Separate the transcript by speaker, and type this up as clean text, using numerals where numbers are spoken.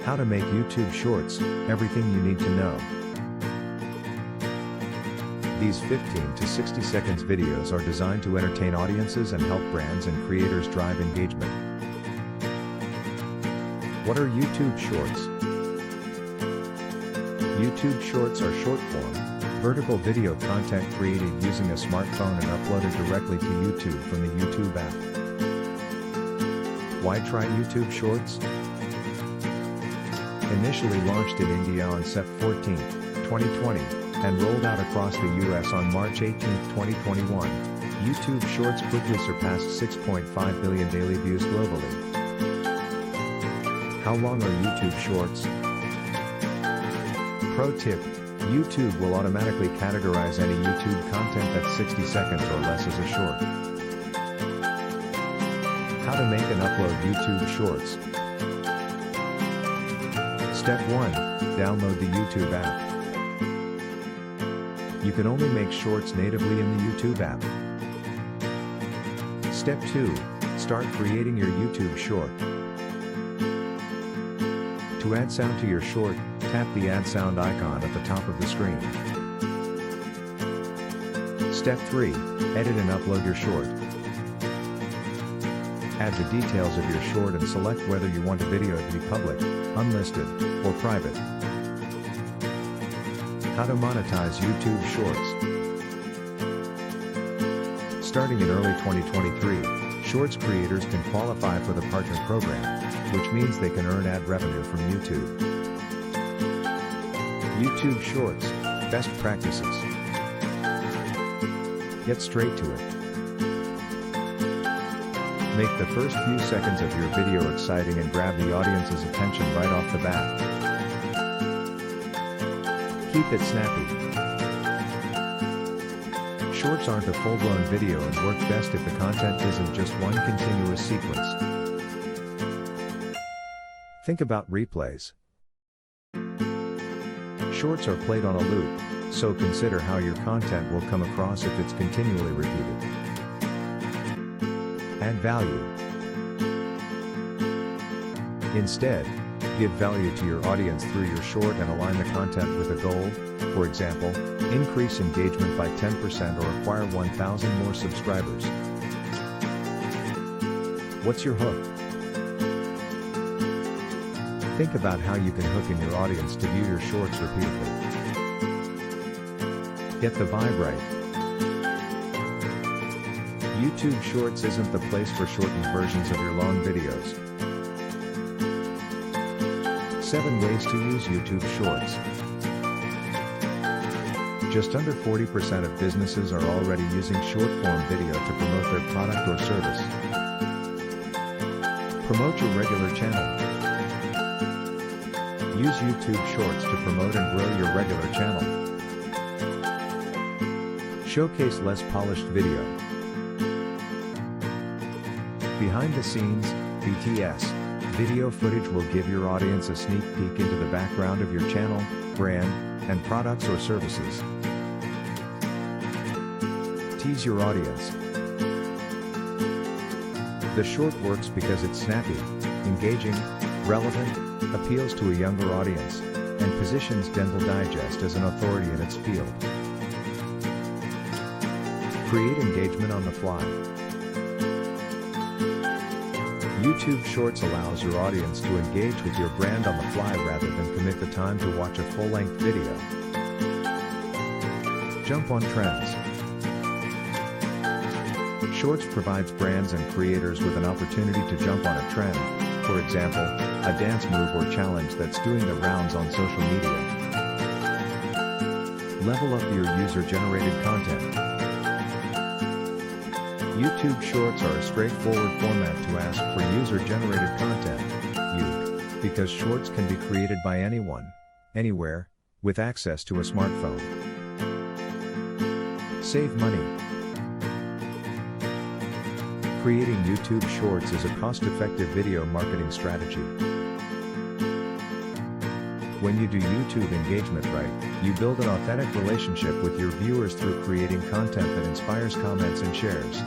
Speaker 1: How to make YouTube Shorts, everything you need to know. These 15 to 60 seconds videos are designed to entertain audiences and help brands and creators drive engagement. What are YouTube Shorts? YouTube Shorts are short-form, vertical video content created using a smartphone and uploaded directly to YouTube from the YouTube app. Why try YouTube Shorts? Initially launched in India on Sept 14, 2020, and rolled out across the US on March 18, 2021, YouTube Shorts quickly surpassed 6.5 billion daily views globally. How long are YouTube Shorts? Pro tip: YouTube will automatically categorize any YouTube content that's 60 seconds or less as a short. How to make and upload YouTube Shorts. Step 1. Download the YouTube app. You can only make shorts natively in the YouTube app. Step 2. Start creating your YouTube short. To add sound to your short, tap the Add Sound icon at the top of the screen. Step 3. Edit and upload your short. Add the details of your short and select whether you want the video to be public, unlisted, or private. How to monetize YouTube Shorts. Starting in early 2023, Shorts creators can qualify for the Partner Program, which means they can earn ad revenue from YouTube. YouTube Shorts, best practices. Get straight to it. Make the first few seconds of your video exciting and grab the audience's attention right off the bat. Keep it snappy. Shorts aren't a full-blown video and work best if the content isn't just one continuous sequence. Think about replays. Shorts are played on a loop, so consider how your content will come across if it's continually repeated. Add value. Instead, give value to your audience through your short and align the content with a goal, for example, increase engagement by 10% or acquire 1,000 more subscribers. What's your hook? Think about how you can hook in your audience to view your shorts repeatedly. Get the vibe right. YouTube Shorts isn't the place for shortened versions of your long videos. 7 ways to use YouTube Shorts. Just under 40% of businesses are already using short-form video to promote their product or service. Promote your regular channel. Use YouTube Shorts to promote and grow your regular channel. Showcase less polished video. Behind the scenes, BTS, video footage will give your audience a sneak peek into the background of your channel, brand, and products or services. Tease your audience. The short works because it's snappy, engaging, relevant, appeals to a younger audience, and positions Dental Digest as an authority in its field. Create engagement on the fly. YouTube Shorts allows your audience to engage with your brand on the fly rather than commit the time to watch a full-length video. Jump on trends. Shorts provides brands and creators with an opportunity to jump on a trend, for example, a dance move or challenge that's doing the rounds on social media. Level up your user-generated content. YouTube Shorts are a straightforward format to ask for user-generated content, because Shorts can be created by anyone, anywhere, with access to a smartphone. Save money. Creating YouTube Shorts is a cost-effective video marketing strategy. When you do YouTube engagement right, you build an authentic relationship with your viewers through creating content that inspires comments and shares.